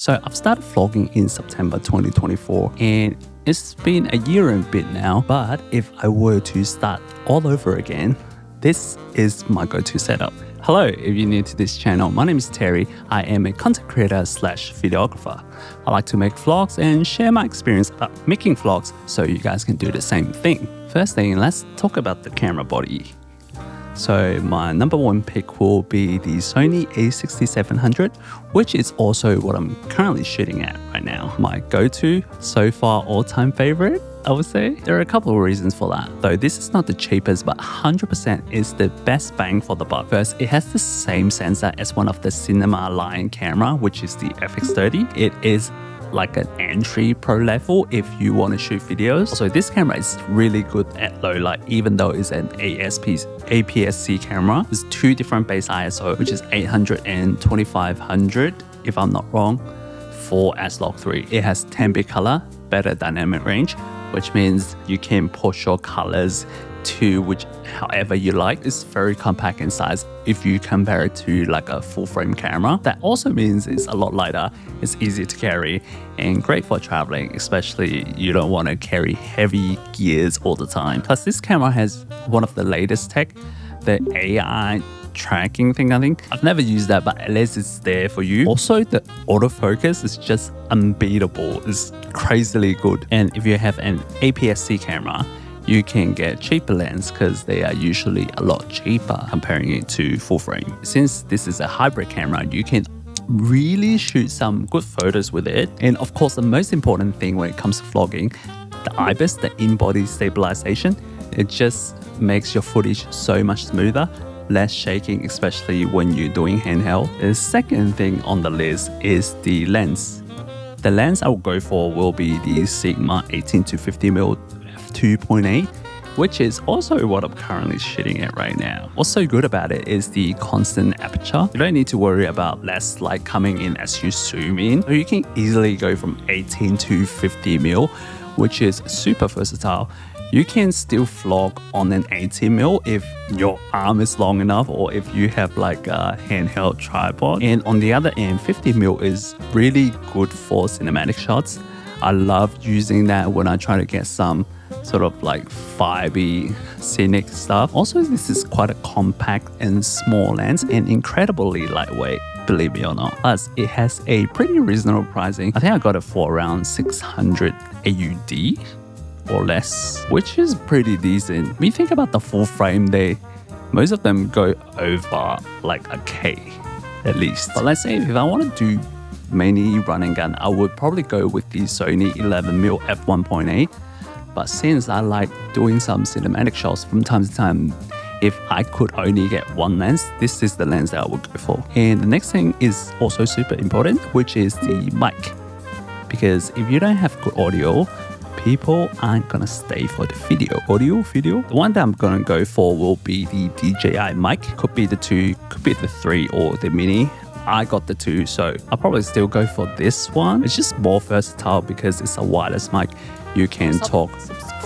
So I've started vlogging in September 2024 and it's been a year and a bit now, but if I were to start all over again, this is my go-to setup. Hello, if you're new to this channel, my name is Terry. I am a content creator / videographer. I like to make vlogs and share my experience about making vlogs so you guys can do the same thing. First thing, let's talk about the camera body. So my number one pick will be the Sony a6700, which is also what I'm currently shooting at right now. My go-to, so far all-time favorite, I would say. There are a couple of reasons for that. Though this is not the cheapest, but 100% is the best bang for the buck. First, it has the same sensor as one of the cinema line camera, which is the FX30. It is like an entry pro level if you want to shoot videos. So this camera is really good at low light, even though it's an APS-C camera. There's two different base ISO, which is 800 and 2500, if I'm not wrong, for S-Log3. It has 10-bit color, better dynamic range, which means you can push your colors to however you like. It's very compact in size if you compare it to like a full frame camera. That also means it's a lot lighter, it's easy to carry and great for traveling, especially you don't want to carry heavy gears all the time. Plus this camera has one of the latest tech, the AI tracking thing, I think. I've never used that, but at least it's there for you. Also, the autofocus is just unbeatable. It's crazily good. And if you have an APS-C camera, you can get cheaper lens because they are usually a lot cheaper comparing it to full frame. Since this is a hybrid camera, you can really shoot some good photos with it. And of course, the most important thing when it comes to vlogging, the IBIS, the in-body stabilization, it just makes your footage so much smoother, less shaking, especially when you're doing handheld. The second thing on the list is the lens. The lens I will go for will be the Sigma 18-50mm f2.8, which is also what I'm currently shooting at right now. What's so good about it is the constant aperture. You don't need to worry about less light coming in as you zoom in. So you can easily go from 18 to 50mm, which is super versatile. You can still vlog on an 18mm if your arm is long enough or if you have like a handheld tripod. And on the other end, 50mm is really good for cinematic shots. I love using that when I try to get some sort of like vibey scenic stuff. Also, this is quite a compact and small lens and incredibly lightweight, believe me or not. Plus, it has a pretty reasonable pricing. I think I got it for around 600 AUD or less, which is pretty decent. When you think about the full frame, most of them go over like a K at least. But let's say if I want to do mainly run and gun, I would probably go with the Sony 11mm f1.8. But since I like doing some cinematic shots from time to time, if I could only get one lens, this is the lens that I would go for. And the next thing is also super important, which is the mic. Because if you don't have good audio, people aren't gonna stay for the video. The one that I'm gonna go for will be the DJI mic. Could be the 2, could be the 3 or the mini. I got the 2, so I'll probably still go for this one. It's just more versatile because it's a wireless mic. You can talk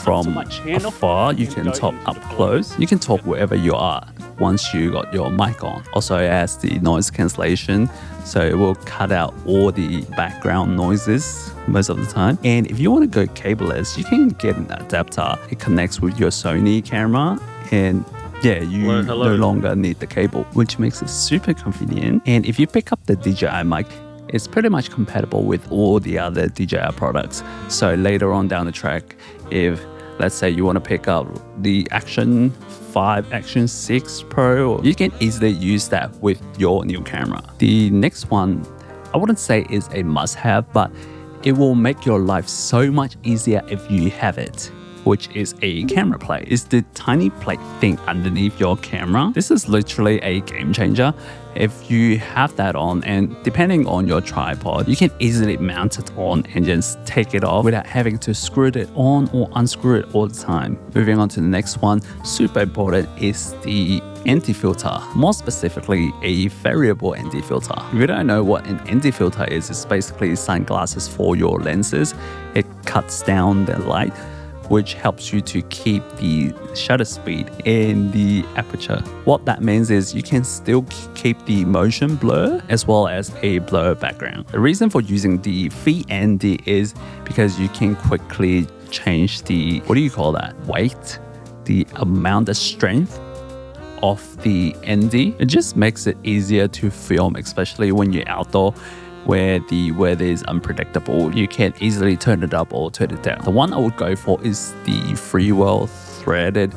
from afar, you can talk up close, you can talk wherever you are once you got your mic on. Also it has the noise cancellation, so it will cut out all the background noises most of the time. And if you want to go cableless, you can get an adapter. It connects with your Sony camera and yeah, you no longer need the cable, which makes it super convenient. And if you pick up the DJI mic, it's pretty much compatible with all the other DJI products. So later on down the track, if let's say you want to pick up the Action 5, Action 6 Pro, you can easily use that with your new camera. The next one, I wouldn't say is a must-have, but it will make your life so much easier if you have it, which is a camera plate. It's the tiny plate thing underneath your camera. This is literally a game changer. If you have that on, and depending on your tripod, you can easily mount it on and just take it off without having to screw it on or unscrew it all the time. Moving on to the next one, super important, is the ND filter. More specifically, a variable ND filter. If you don't know what an ND filter is, it's basically sunglasses for your lenses. It cuts down the light which helps you to keep the shutter speed and the aperture. What that means is you can still keep the motion blur as well as a blur background. The reason for using the VND is because you can quickly change the, weight, the amount of strength of the ND. It just makes it easier to film, especially when you're outdoor where the weather is unpredictable. You can easily turn it up or turn it down. The one I would go for is the Freewell threaded.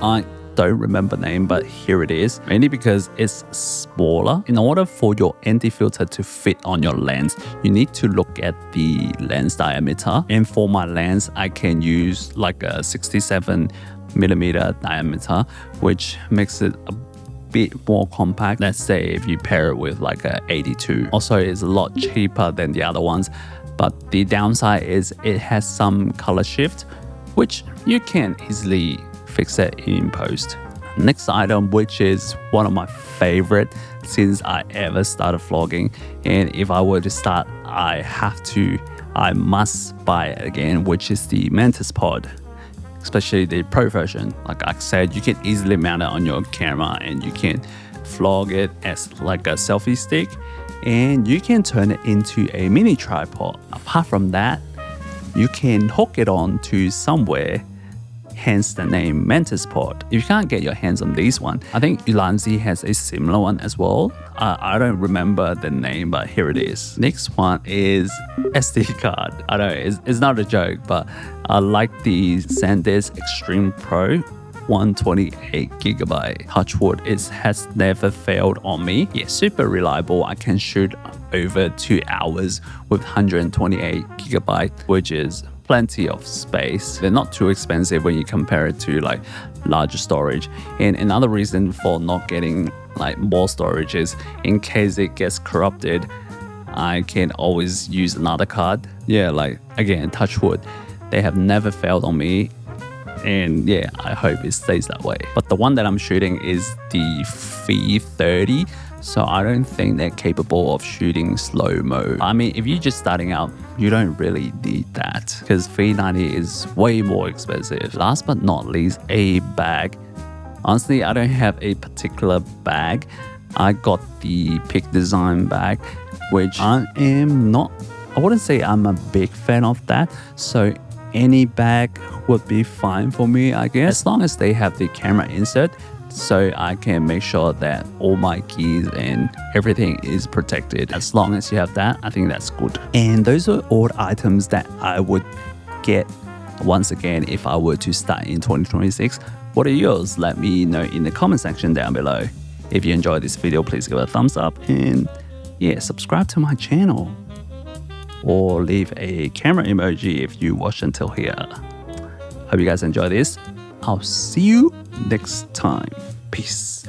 I don't remember the name, but here it is. Mainly because it's smaller. In order for your ND filter to fit on your lens, you need to look at the lens diameter. And for my lens, I can use like a 67mm diameter, which makes it a bit more compact. Let's say if you pair it with like a 82. Also, it's a lot cheaper than the other ones, but the downside is it has some color shift, which you can easily fix it in post. Next item, which is one of my favorite since I ever started vlogging, and if I were to start, I must buy it again, which is the Mantis Pod. Especially the Pro version. Like I said, you can easily mount it on your camera and you can vlog it as like a selfie stick, and you can turn it into a mini tripod. Apart from that, you can hook it on to somewhere, hence the name Mantis Pod. If you can't get your hands on this one, I think Ulanzi has a similar one as well. I don't remember the name, but here it is. Next one is SD card. I know it's not a joke, but I like the SanDisk Extreme Pro 128GB. Touch wood, it has never failed on me. Yeah, super reliable. I can shoot over 2 hours with 128GB, which is plenty of space. They're not too expensive when you compare it to like larger storage. And another reason for not getting like more storage is in case it gets corrupted, I can always use another card. Yeah, like again, touch wood, they have never failed on me. And yeah, I hope it stays that way. But the one that I'm shooting is the V30. So I don't think they're capable of shooting slow-mo. I mean, if you're just starting out, you don't really need that because V90 is way more expensive. Last but not least, a bag. Honestly, I don't have a particular bag. I got the Peak Design bag, which I wouldn't say I'm a big fan of that. So any bag would be fine for me, I guess, as long as they have the camera insert, so I can make sure that all my keys and everything is protected. As long as you have that, I think that's good. And those are all the items that I would get once again if I were to start in 2026. What are yours? Let me know in the comment section down below. If you enjoyed this video, please give it a thumbs up and yeah, subscribe to my channel. Or leave a camera emoji if you watched until here. Hope you guys enjoy this. I'll see you next time. Peace.